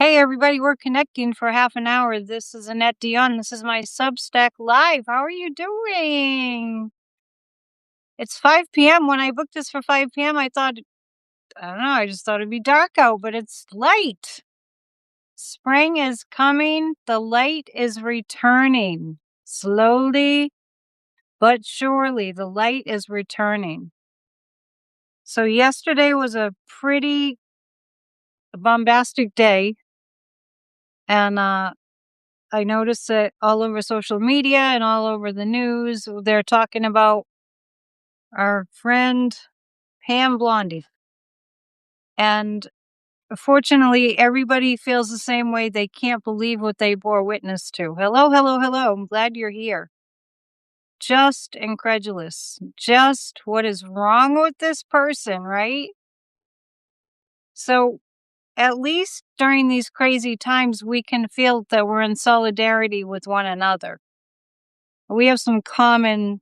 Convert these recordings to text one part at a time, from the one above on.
Hey, everybody, we're connecting for half an hour. This is Annette Dion. This is my Substack Live. How are you doing? It's 5 p.m. When I booked this for 5 p.m., I thought, I don't know, I just thought it'd be dark out, but it's light. Spring is coming. The light is returning. Slowly but surely, the light is returning. So, yesterday was a pretty bombastic day, and I noticed it all over social media and all over the news. They're talking about our friend Pam Blondie. And fortunately, everybody feels the same way. They can't believe what they bore witness to. Hello, hello, hello. I'm glad you're here. Just incredulous. Just what is wrong with this person, right? So, at least during these crazy times, we can feel that we're in solidarity with one another. We have some common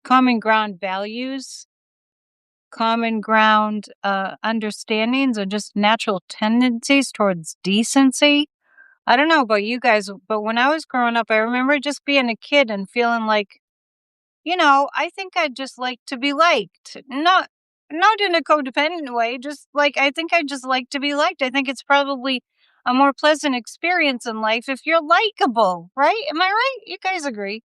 ground values, common ground understandings, or just natural tendencies towards decency. I don't know about you guys, but when I was growing up, I remember just being a kid and feeling like, I think I'd just like to be liked. Not in a codependent way, just like I think I'd just like to be liked. I think it's probably a more pleasant experience in life if you're likable, right? Am I right? You guys agree?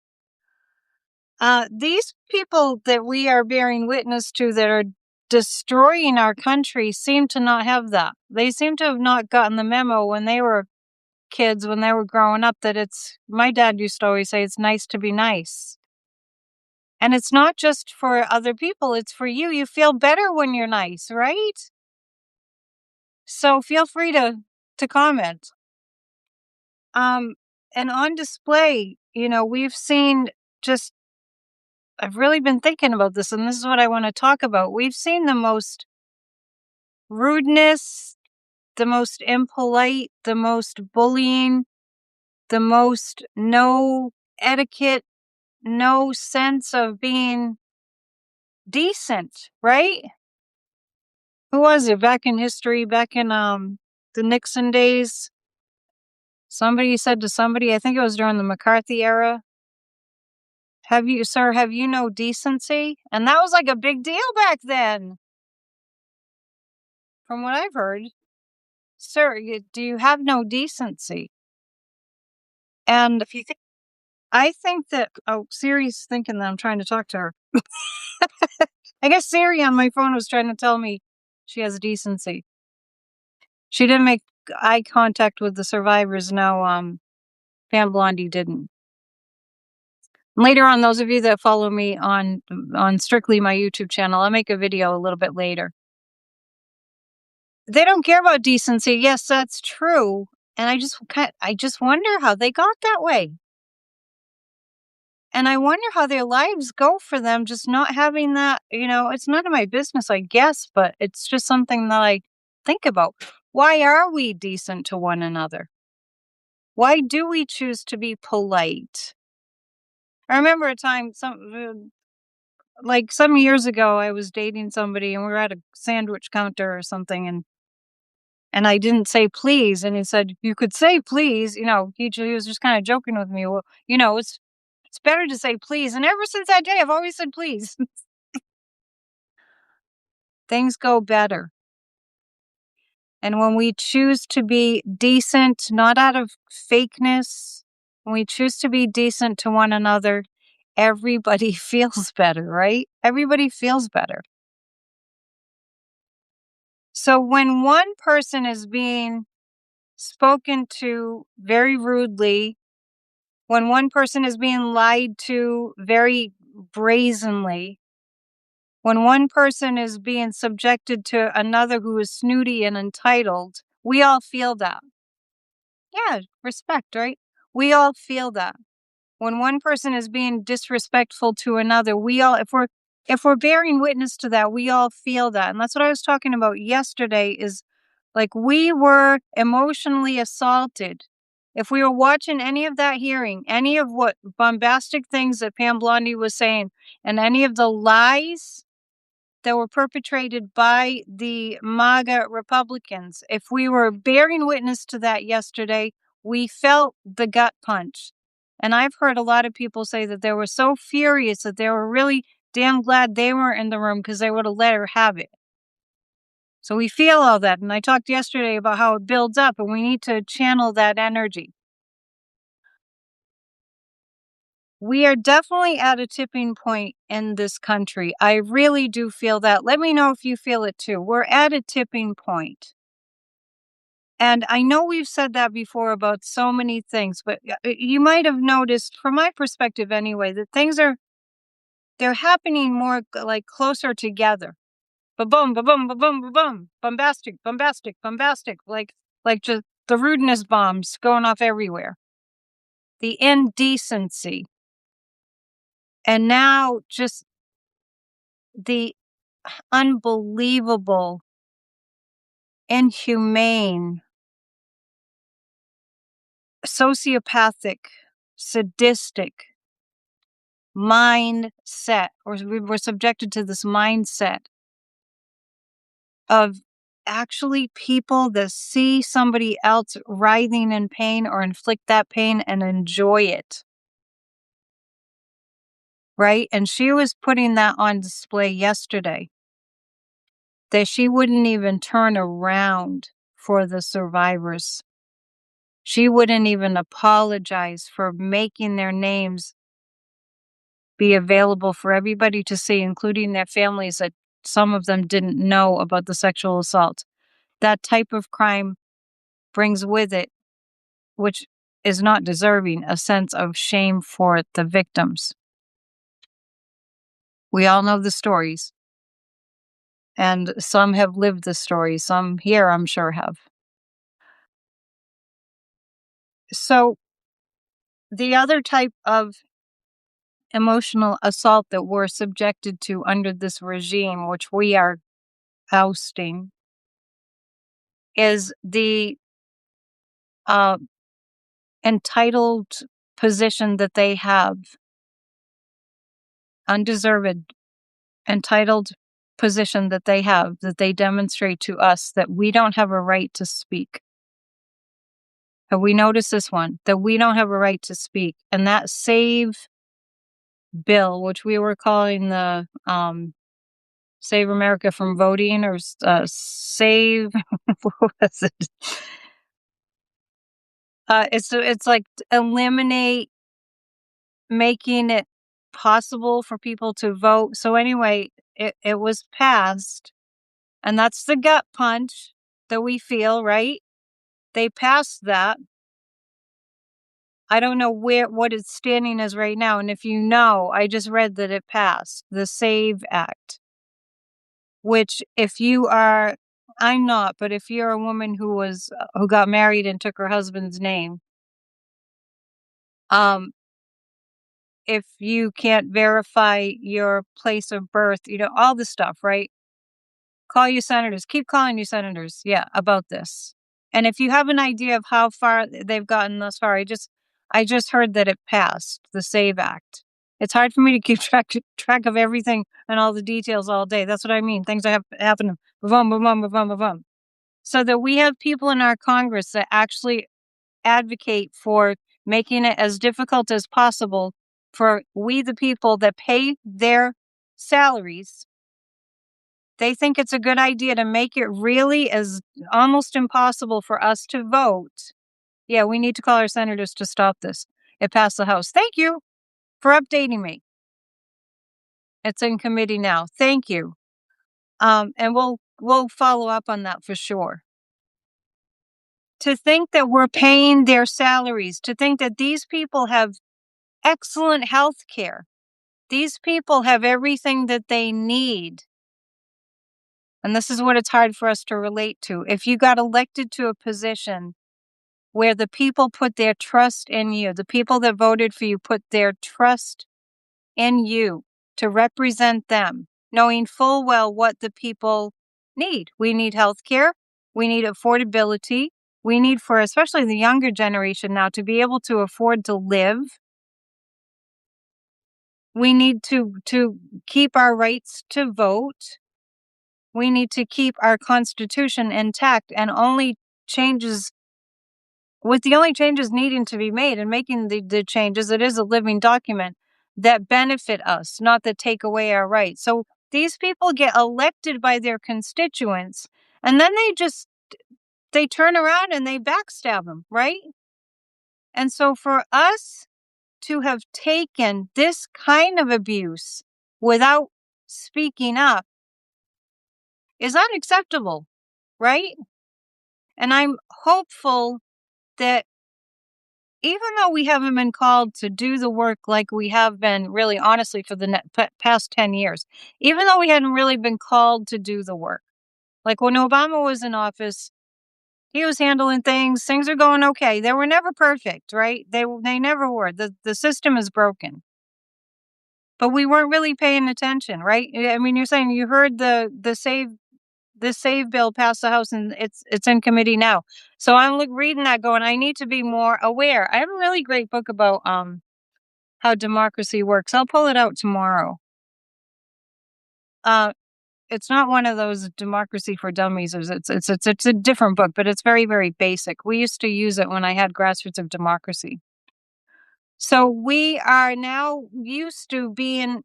These people that we are bearing witness to that are destroying our country seem to not have that. They seem to have not gotten the memo when they were kids, when they were growing up, that my dad used to always say, it's nice to be nice. And it's not just for other people, it's for you. You feel better when you're nice, right? So feel free to comment. And on display, we've seen just I've really been thinking about this, and this is what I want to talk about. We've seen the most rudeness, the most impolite, the most bullying, the most no etiquette, no sense of being decent, right? Who was it back in history, back in the Nixon days? Somebody said to somebody, I think it was during the McCarthy era, have you no decency? And that was like a big deal back then, from what I've heard. Sir, do you have no decency? And if you think, I think that, Siri's thinking that I'm trying to talk to her. I guess Siri on my phone was trying to tell me she has decency. She didn't make eye contact with the survivors. No, Pam Blondie didn't. Later on, those of you that follow me on strictly my YouTube channel, I'll make a video a little bit later. They don't care about decency. Yes, that's true. And I just wonder how they got that way. And I wonder how their lives go for them, just not having that, it's none of my business, I guess, but it's just something that I think about. Why are we decent to one another? Why do we choose to be polite? I remember a time, some years ago, I was dating somebody and we were at a sandwich counter or something, and I didn't say please, and he said, you could say please, he was just kind of joking with me. Well, it's better to say please. And ever since that day, I've always said please. Things go better. And when we choose to be decent, not out of fakeness, when we choose to be decent to one another, everybody feels better, right? Everybody feels better. So when one person is being spoken to very rudely, when one person is being lied to very brazenly, when one person is being subjected to another who is snooty and entitled, we all feel that. Yeah, respect, right? We all feel that. When one person is being disrespectful to another, if we're bearing witness to that, we all feel that. And that's what I was talking about yesterday, is like we were emotionally assaulted. If we were watching any of that, hearing any of what bombastic things that Pam Blondie was saying, and any of the lies that were perpetrated by the MAGA Republicans. If we were bearing witness to that yesterday, we felt the gut punch. And I've heard a lot of people say that they were so furious that they were really damn glad they weren't in the room because they would have let her have it. So we feel all that. And I talked yesterday about how it builds up and we need to channel that energy. We are definitely at a tipping point in this country. I really do feel that. Let me know if you feel it too. We're at a tipping point. And I know we've said that before about so many things, but you might have noticed, from my perspective anyway, that they're happening more like closer together. Ba-boom, ba-boom, ba-boom, ba-boom. Bombastic, bombastic, bombastic. Like just the rudeness bombs going off everywhere. The indecency. And now just the unbelievable, inhumane, sociopathic, sadistic mindset, or we're subjected to this mindset of actually people that see somebody else writhing in pain or inflict that pain and enjoy it. Right? And she was putting that on display yesterday, that she wouldn't even turn around for the survivors. She wouldn't even apologize for making their names be available for everybody to see, including their families that some of them didn't know about the sexual assault. That type of crime brings with it, which is not deserving, a sense of shame for the victims. We all know the stories. And some have lived the stories. Some here, I'm sure, have. So the other type of emotional assault that we're subjected to under this regime, which we are ousting, is the entitled position that they have, undeserved, entitled position that they have, that they demonstrate to us that we don't have a right to speak. Have we noticed this one? That we don't have a right to speak. And that SAVE bill, which we were calling the Save America from Voting, or Save, what was it? It's like eliminate making it possible for people to vote. So anyway, it was passed, and that's the gut punch that we feel, right? They passed that. I don't know what its standing is right now, and if you know, I just read that it passed the SAVE Act, which if you are, I'm not, but if you're a woman who got married and took her husband's name, if you can't verify your place of birth, all this stuff, right? Call your senators. Keep calling your senators, yeah, about this. And if you have an idea of how far they've gotten thus far, I just heard that it passed, the SAVE Act. It's hard for me to keep track of everything and all the details all day. That's what I mean. Things that happen, boom, boom, boom, boom, boom, boom. So that we have people in our Congress that actually advocate for making it as difficult as possible for we, the people that pay their salaries. They think it's a good idea to make it really as almost impossible for us to vote. Yeah, we need to call our senators to stop this. It passed the House. Thank you for updating me. It's in committee now. Thank you. And we'll follow up on that for sure. To think that we're paying their salaries, to think that these people have excellent health care. These people have everything that they need. And this is what it's hard for us to relate to. If you got elected to a position where the people put their trust in you, the people that voted for you put their trust in you to represent them, knowing full well what the people need. We need health care. We need affordability. We need, for especially the younger generation now, to be able to afford to live. We need to keep our rights to vote. We need to keep our Constitution intact, and only changes with the only changes needing to be made and making the changes, it is a living document that benefit us, not that take away our rights. So these people get elected by their constituents, and then they turn around and they backstab them, right? And so for us to have taken this kind of abuse without speaking up is unacceptable, right? And I'm hopeful that even though we haven't been called to do the work like we have been, really honestly, for the past 10 years, even though we hadn't really been called to do the work, like when Obama was in office, he was handling things are going okay. They were never perfect, right? They never were. The system is broken. But we weren't really paying attention, right? I mean, you're saying you heard the save bill passed the House and it's in committee now. So I'm reading that going, I need to be more aware. I have a really great book about how democracy works. I'll pull it out tomorrow. It's not one of those democracy for dummies. It's a different book, but it's very, very basic. We used to use it when I had Grassroots of Democracy. So we are now used to being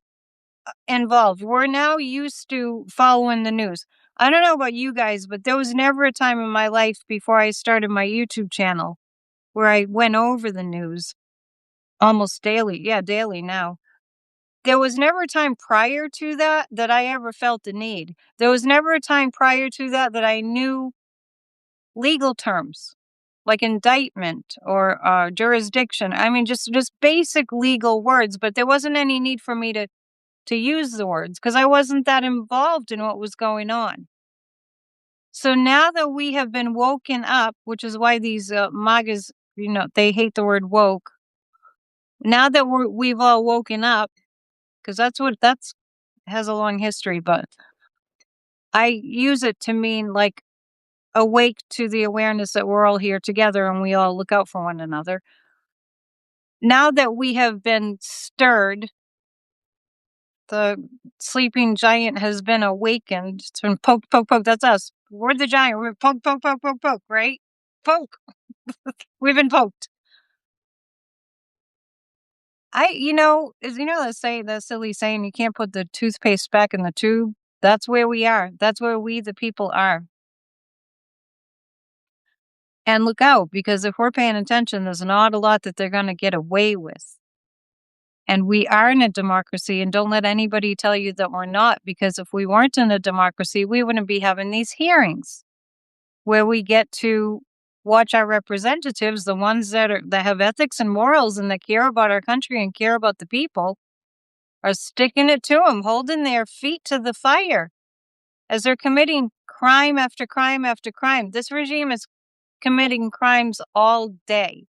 involved. We're now used to following the news. I don't know about you guys, but there was never a time in my life before I started my YouTube channel where I went over the news almost daily. Yeah, daily now. There was never a time prior to that I ever felt the need. There was never a time prior to that I knew legal terms like indictment or jurisdiction. I mean, just basic legal words, but there wasn't any need for me to use the words because I wasn't that involved in what was going on. So now that we have been woken up, which is why these MAGAs, they hate the word woke. Now that we've all woken up, because that's has a long history, but I use it to mean like awake to the awareness that we're all here together and we all look out for one another. Now that we have been stirred, the sleeping giant has been awakened. It's been poke, poke, poke. That's us. We're the giant. We're poke, poke, poke, poke, poke, right? Poke. We've been poked. The silly saying, you can't put the toothpaste back in the tube. That's where we are. That's where we, the people, are. And look out, because if we're paying attention, there's not a lot that they're going to get away with. And we are in a democracy, and don't let anybody tell you that we're not, because if we weren't in a democracy, we wouldn't be having these hearings where we get to watch our representatives, the ones that have ethics and morals and that care about our country and care about the people, are sticking it to them, holding their feet to the fire as they're committing crime after crime after crime. This regime is committing crimes all day.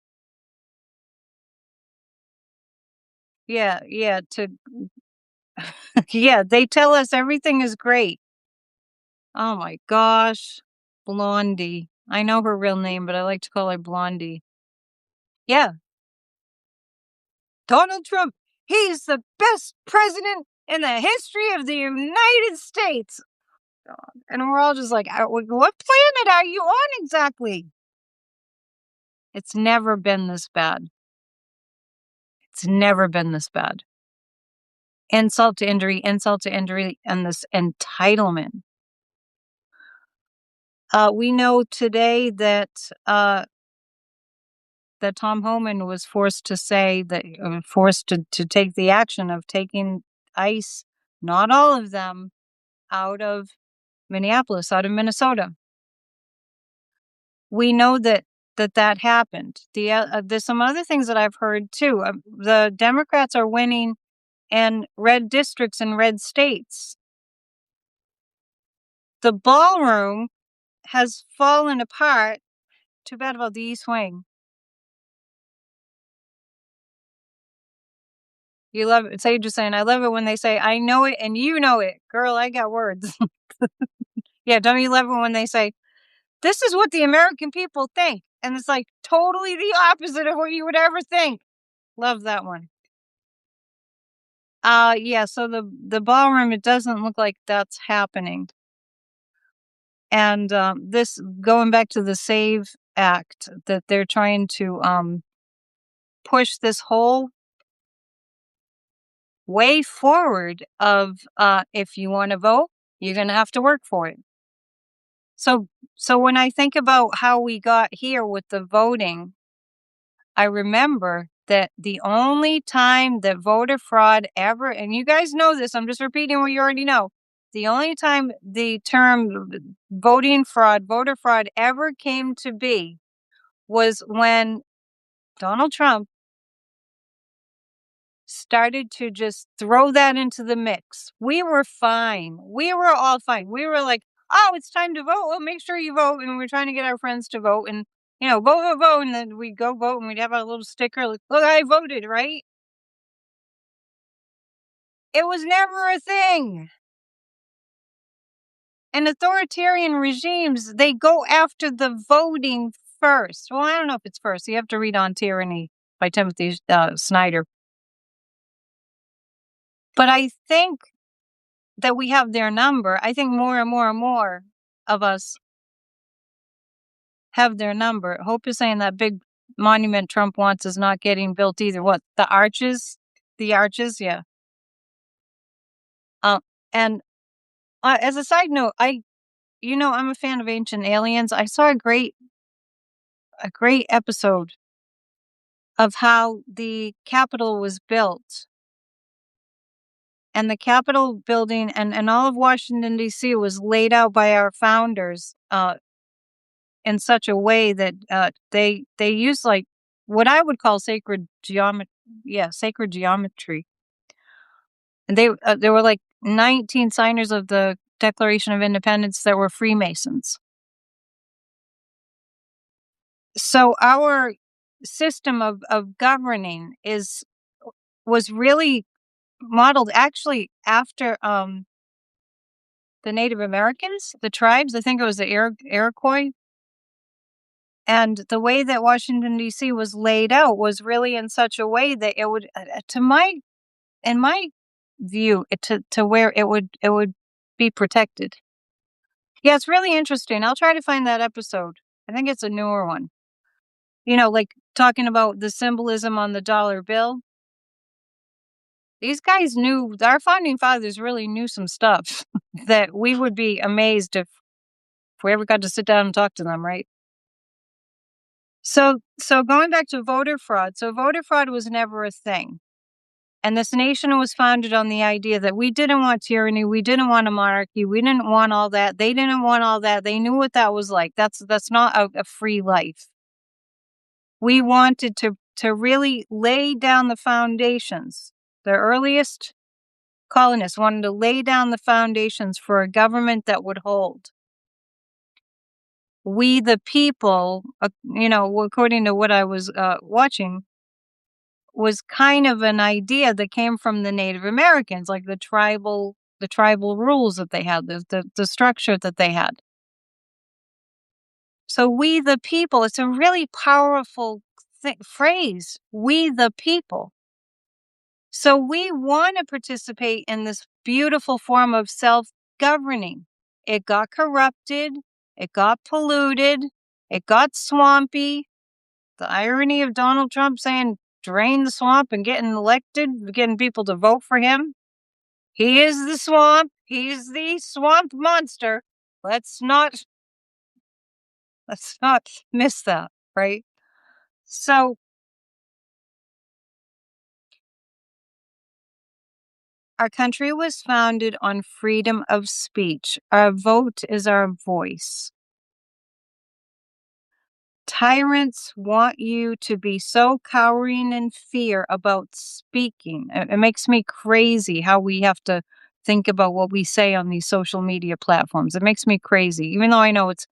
Yeah, yeah, they tell us everything is great. Oh my gosh, Blondie. I know her real name, but I like to call her Blondie. Yeah, Donald Trump, he's the best president in the history of the United States. God. And we're all just like, what planet are you on exactly? It's never been this bad. It's never been this bad. Insult to injury, and this entitlement. We know today that Tom Homan was forced to say that, forced to take the action of taking ICE, not all of them, out of Minneapolis, out of Minnesota. We know that happened. There's some other things that I've heard too. The Democrats are winning in red districts in red states. The ballroom has fallen apart. Too bad about the East Wing. You love it. Sage is saying, I love it when they say, I know it and you know it. Girl, I got words. Yeah, don't you love it when they say, this is what the American people think? And it's like totally the opposite of what you would ever think. Love that one. Yeah, so the ballroom, it doesn't look like that's happening. And this going back to the SAVE Act that they're trying to push this whole way forward of if you want to vote, you're going to have to work for it. So when I think about how we got here with the voting, I remember that the only time that voter fraud ever, and you guys know this, I'm just repeating what you already know. The only time the term voter fraud ever came to be was when Donald Trump started to just throw that into the mix. We were fine. We were all fine. We were like, oh, it's time to vote. Well, make sure you vote. And we're trying to get our friends to vote and, vote, vote, vote. And then we'd go vote and we'd have our little sticker like, look, I voted, right? It was never a thing. And authoritarian regimes, they go after the voting first. Well, I don't know if it's first. You have to read On Tyranny by Timothy Snyder. But I think that we have their number. I think more and more and more of us have their number. Hope is saying that big monument Trump wants is not getting built either. What, the arches? The arches, yeah. And as a side note, I'm a fan of Ancient Aliens. I saw a great episode of how the Capitol was built. And the Capitol building and all of Washington, D.C. was laid out by our founders in such a way that they use like what I would call sacred geometry. Yeah, sacred geometry. And there were like 19 signers of the Declaration of Independence that were Freemasons. So our system of governing was really modeled actually after the Native Americans, the tribes. I think it was the Iroquois. And the way that Washington, D.C. was laid out was really in such a way that it would, in my view, to where it would be protected. Yeah, it's really interesting. I'll try to find that episode. I think it's a newer one. Like talking about the symbolism on the dollar bill. These guys our founding fathers really knew some stuff that we would be amazed if we ever got to sit down and talk to them, right? So going back to voter fraud. So voter fraud was never a thing. And this nation was founded on the idea that we didn't want tyranny. We didn't want a monarchy. We didn't want all that. They didn't want all that. They knew what that was like. That's not a free life. We wanted to really lay down the foundations. The earliest colonists wanted to lay down the foundations for a government that would hold. We, the people, according to what I was watching, was kind of an idea that came from the Native Americans, like the tribal rules that they had, the structure that they had. So we, the people, it's a really powerful phrase, we, the people. So we want to participate in this beautiful form of self-governing. It got corrupted. It got polluted. It got swampy. The irony of Donald Trump saying, drain the swamp and getting elected, getting people to vote for him. He is the swamp. He's the swamp monster. Let's not miss that, right? So our country was founded on freedom of speech. Our vote is our voice. Tyrants want you to be so cowering in fear about speaking. It makes me crazy how we have to think about what we say on these social media platforms. It makes me crazy, even though I know it's,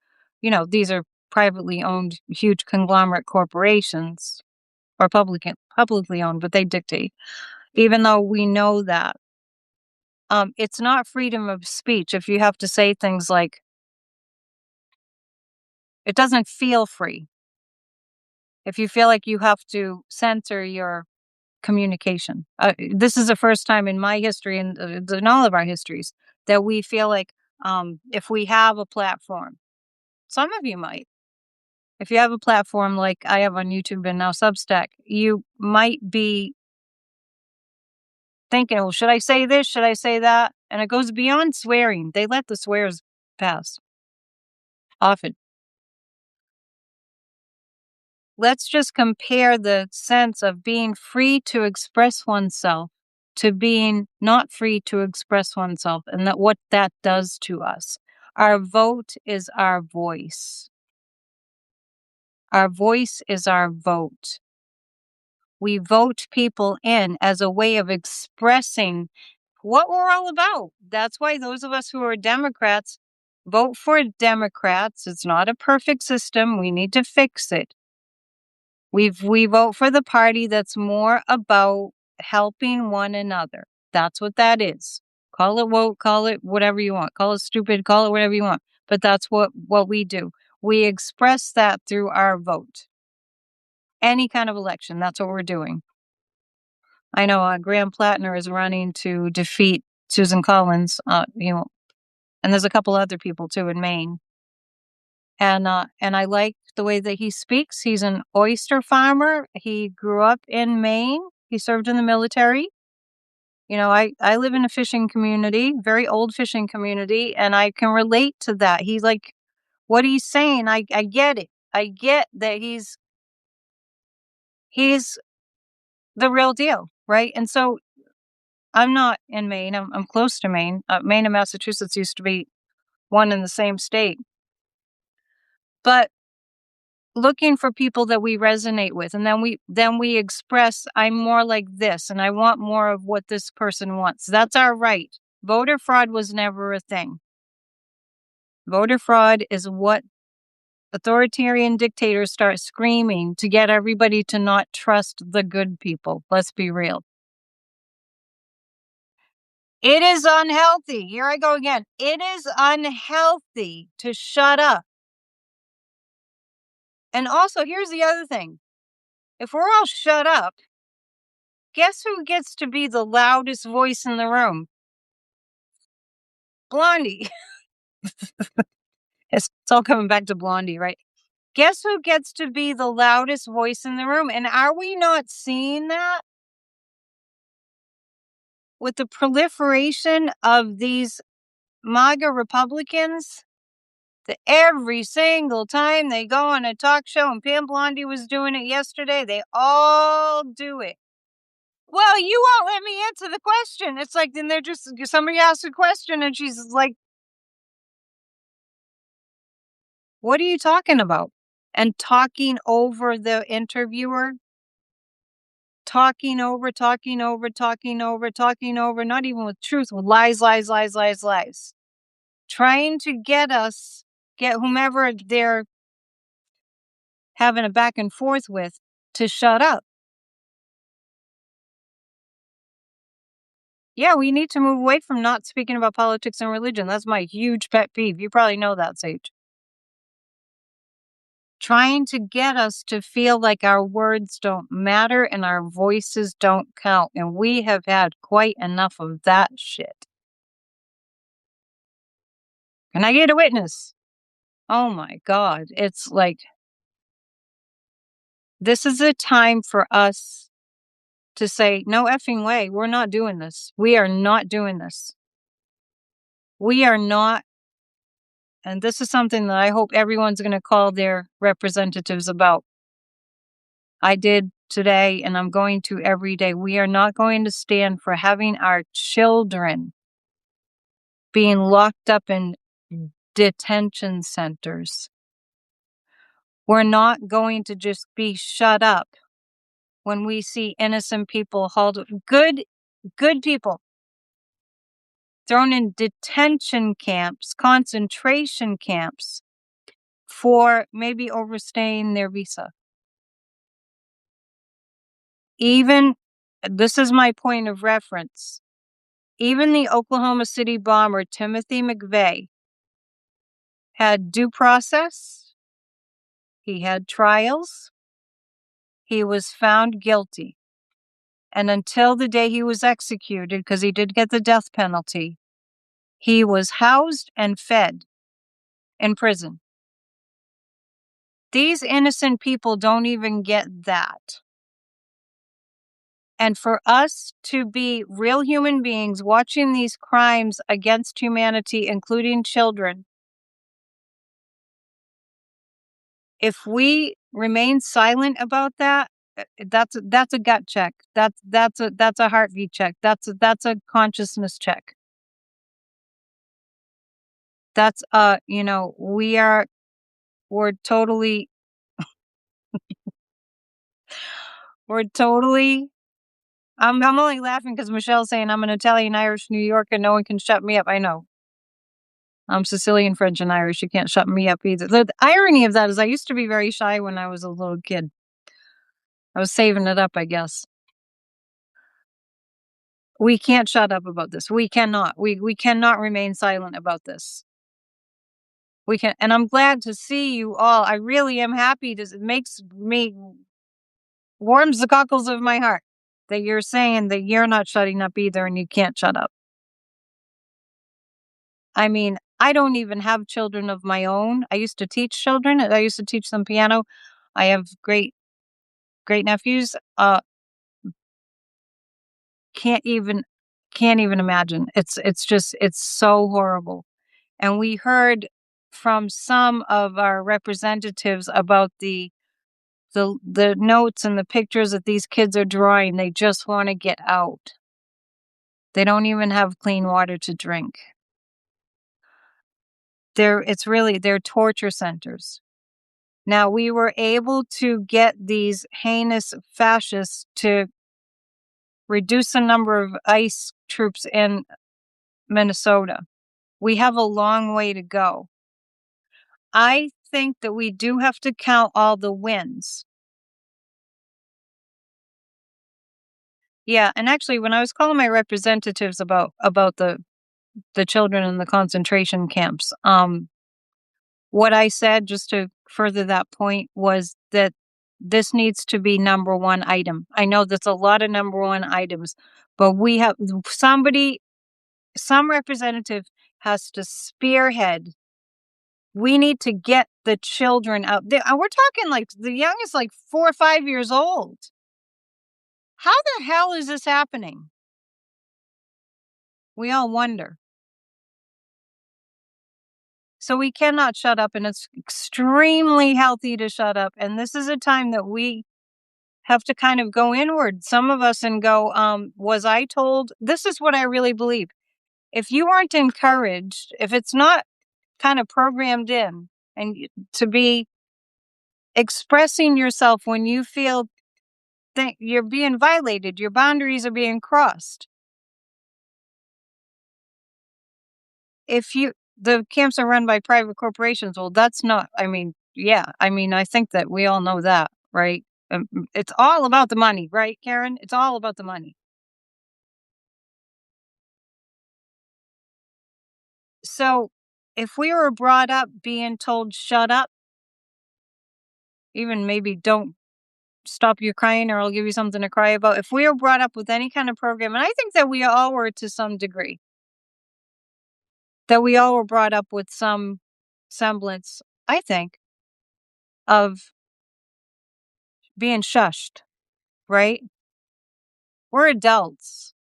these are privately owned, huge conglomerate corporations or publicly owned, but they dictate. Even though we know that, it's not freedom of speech if you have to say things like, it doesn't feel free. If you feel like you have to censor your communication. This is the first time in my history and in all of our histories that we feel like if we have a platform. Some of you might. If you have a platform like I have on YouTube and now Substack, you might be thinking, well, should I say this? Should I say that? And it goes beyond swearing. They let the swears pass often. Let's just compare the sense of being free to express oneself to being not free to express oneself, and that what that does to us. Our vote is our voice. Our voice is our vote. We vote people in as a way of expressing what we're all about. That's why those of us who are Democrats vote for Democrats. It's not a perfect system. We need to fix it. We vote for the party that's more about helping one another. That's what that is. Call it woke, call it whatever you want. Call it stupid, call it whatever you want. But that's what we do. We express that through our vote. Any kind of election, that's what we're doing. I know Graham Plattner is running to defeat Susan Collins, and there's a couple other people too in Maine. And I like the way that he speaks. He's an oyster farmer. He grew up in Maine. He served in the military. I live in a fishing community, very old fishing community, and I can relate to that. He's like, what he's saying, I get it. I get that he's the real deal, right? And so I'm not in Maine. I'm close to Maine. Maine and Massachusetts used to be one in the same state. But looking for people that we resonate with, and then we express, I'm more like this and I want more of what this person wants. That's our right. Voter fraud was never a thing. Voter fraud is what authoritarian dictators start screaming to get everybody to not trust the good people. Let's be real. It is unhealthy. Here I go again. It is unhealthy to shut up. And also, here's the other thing. If we're all shut up, guess who gets to be the loudest voice in the room? Blondie. It's all coming back to Blondie, right? Guess who gets to be the loudest voice in the room? And are we not seeing that? With the proliferation of these MAGA Republicans, that every single time they go on a talk show, and Pam Blondie was doing it yesterday, they all do it. Well, you won't let me answer the question. It's like, then somebody asks a question and she's like, what are you talking about? And talking over the interviewer, talking over, not even with truth, with lies. Trying to get whomever they're having a back and forth with to shut up. Yeah, we need to move away from not speaking about politics and religion. That's my huge pet peeve. You probably know that, Sage. Trying to get us to feel like our words don't matter and our voices don't count. And we have had quite enough of that shit. Can I get a witness? Oh my God. It's like, this is a time for us to say, no effing way. We're not doing this. We are not doing this. We are not. And this is something that I hope everyone's going to call their representatives about. I did today, and I'm going to every day. We are not going to stand for having our children being locked up in detention centers. We're not going to just be shut up when we see innocent people hauled, good people, thrown in detention camps, concentration camps, for maybe overstaying their visa. Even, this is my point of reference, even the Oklahoma City bomber, Timothy McVeigh, had due process. He had trials. He was found guilty. And until the day he was executed, because he did get the death penalty, He was housed and fed in prison. These innocent people don't even get that. And for us to be real human beings watching these crimes against humanity, including children, if we remain silent about that, that's a gut check. That's a heartbeat check. That's a consciousness check. That's we're totally we're totally I'm only laughing because Michelle's saying I'm an Italian, Irish, New Yorker, and no one can shut me up. I know. I'm Sicilian, French, and Irish. You can't shut me up either. The irony of that is I used to be very shy when I was a little kid. I was saving it up, I guess. We can't shut up about this. We cannot. We cannot remain silent about this. We can, and I'm glad to see you all. I really am happy. It makes me warms the cockles of my heart that you're saying that you're not shutting up either, and you can't shut up. I mean, I don't even have children of my own. I used to teach children. I used to teach them piano. I have great nephews. Can't even imagine. It's so horrible. And we heard from some of our representatives about the notes and the pictures that these kids are drawing. They just want to get out. They don't even have clean water to drink. They're torture centers. Now, we were able to get these heinous fascists to reduce the number of ICE troops in Minnesota. We have a long way to go. I think that we do have to count all the wins. Yeah, and actually, when I was calling my representatives about the children in the concentration camps, what I said, just to further that point, was that this needs to be number one item. I know that's a lot of number one items, but we have some representative has to spearhead. We need to get the children out there. We're talking like the youngest, like 4 or 5 years old. How the hell is this happening? We all wonder. So we cannot shut up, and it's extremely healthy to shut up. And this is a time that we have to kind of go inward, some of us, and go, was I told? This is what I really believe. If you aren't encouraged, if it's not kind of programmed in, and to be expressing yourself when you feel that you're being violated, your boundaries are being crossed. The camps are run by private corporations. Well, that's not, I think that we all know that, right? It's all about the money, right, Karen? It's all about the money. So if we were brought up being told, shut up, even maybe don't stop your crying or I'll give you something to cry about. If we were brought up with any kind of program, and I think that we all were to some degree, that we all were brought up with some semblance, I think, of being shushed, right? We're adults.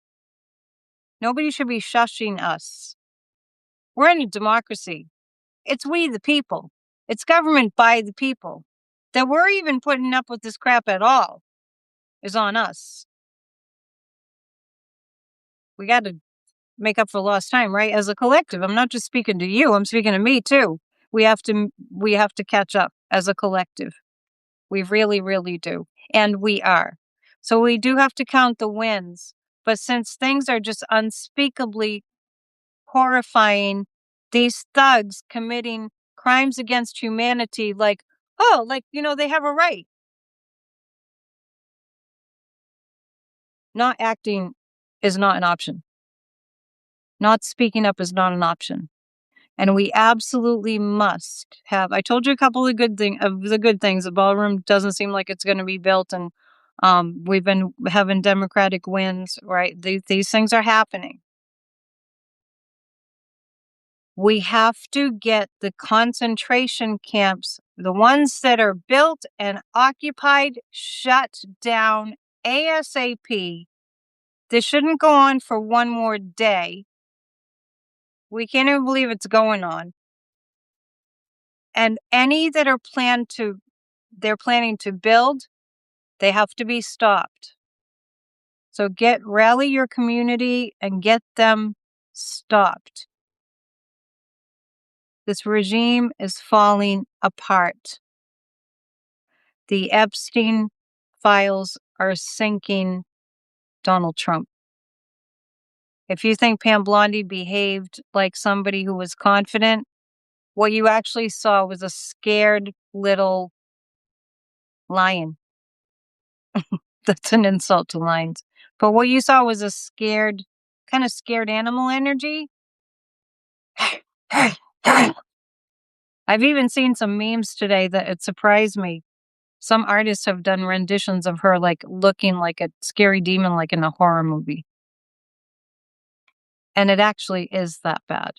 Nobody should be shushing us. We're in a democracy. It's we the people. It's government by the people. That we're even putting up with this crap at all is on us. We got to make up for lost time, right? As a collective. I'm not just speaking to you. I'm speaking to me too. We have to catch up as a collective. We really, really do. And we are. So we do have to count the wins. But since things are just unspeakably horrifying, these thugs committing crimes against humanity, they have a right. Not acting is not an option. Not speaking up is not an option. And we absolutely must have. I told you a couple of the good things. The ballroom doesn't seem like it's going to be built, and we've been having Democratic wins. Right, these things are happening. We have to get the concentration camps, the ones that are built and occupied, shut down ASAP. This shouldn't go on for one more day. We can't even believe it's going on. And any that are they're planning to build, they have to be stopped. So rally your community and get them stopped. This regime is falling apart. The Epstein files are sinking Donald Trump. If you think Pam Blondie behaved like somebody who was confident, what you actually saw was a scared little lion. That's an insult to lions. But what you saw was a kind of scared animal energy. I've even seen some memes today that it surprised me. Some artists have done renditions of her like looking like a scary demon, like in a horror movie. And it actually is that bad.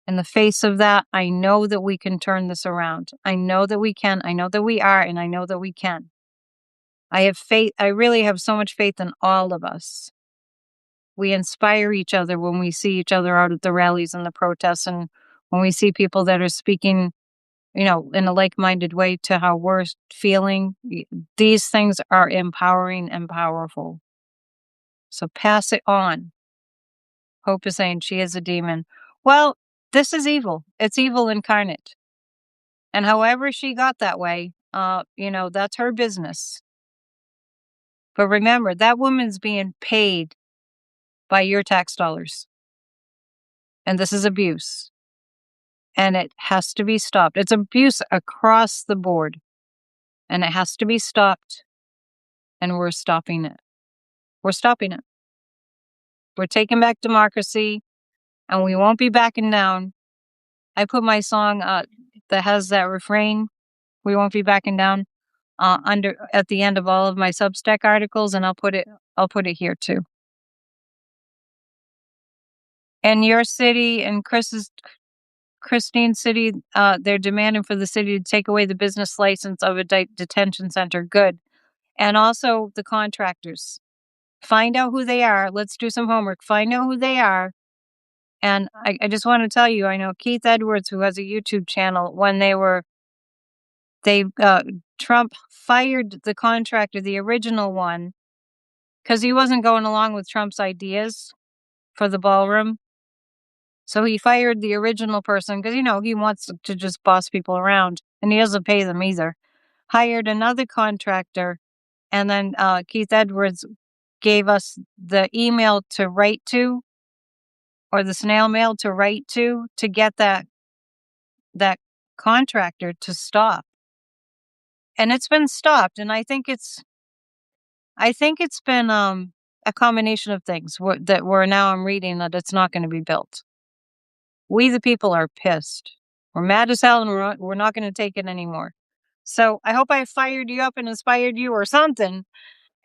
In the face of that, I know that we can turn this around. I know that we can. I know that we are, and I know that we can. I have faith. I really have so much faith in all of us. We inspire each other when we see each other out at the rallies and the protests, and when we see people that are speaking, in a like-minded way to how we're feeling. These things are empowering and powerful. So pass it on. Hope is saying she is a demon. Well, this is evil. It's evil incarnate. And however she got that way, that's her business. But remember, that woman's being paid by your tax dollars. And this is abuse. And it has to be stopped. It's abuse across the board. And it has to be stopped. And we're stopping it. We're stopping it. We're taking back democracy. And we won't be backing down. I put my song that has that refrain, "We won't be backing down," at the end of all of my Substack articles, and I'll put it here too. In your city, in Christine's city, they're demanding for the city to take away the business license of a detention center. Good. And also the contractors. Find out who they are. Let's do some homework. Find out who they are. And I just want to tell you, I know Keith Edwards, who has a YouTube channel, when Trump fired the contractor, the original one, because he wasn't going along with Trump's ideas for the ballroom. So he fired the original person because, he wants to just boss people around, and he doesn't pay them either. Hired another contractor, and then Keith Edwards gave us the email to write to, or the snail mail to write to get that contractor to stop. And it's been stopped, and I think it's been a combination of things that I'm reading that it's not going to be built. We the people are pissed. We're mad as hell, and we're not going to take it anymore. So I hope I fired you up and inspired you or something.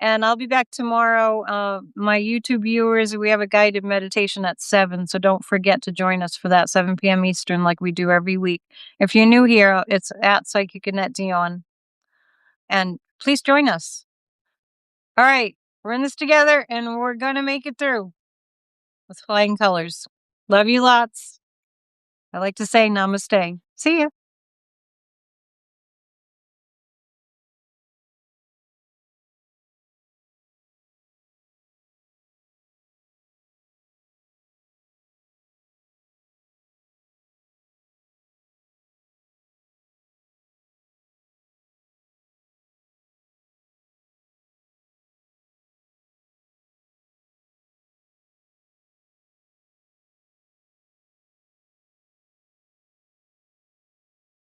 And I'll be back tomorrow. My YouTube viewers, we have a guided meditation at 7, so don't forget to join us for that, 7 p.m. Eastern, like we do every week. If you're new here, it's at Psychic Annette Dion. And please join us. All right, we're in this together, and we're going to make it through with flying colors. Love you lots. I like to say namaste. See ya.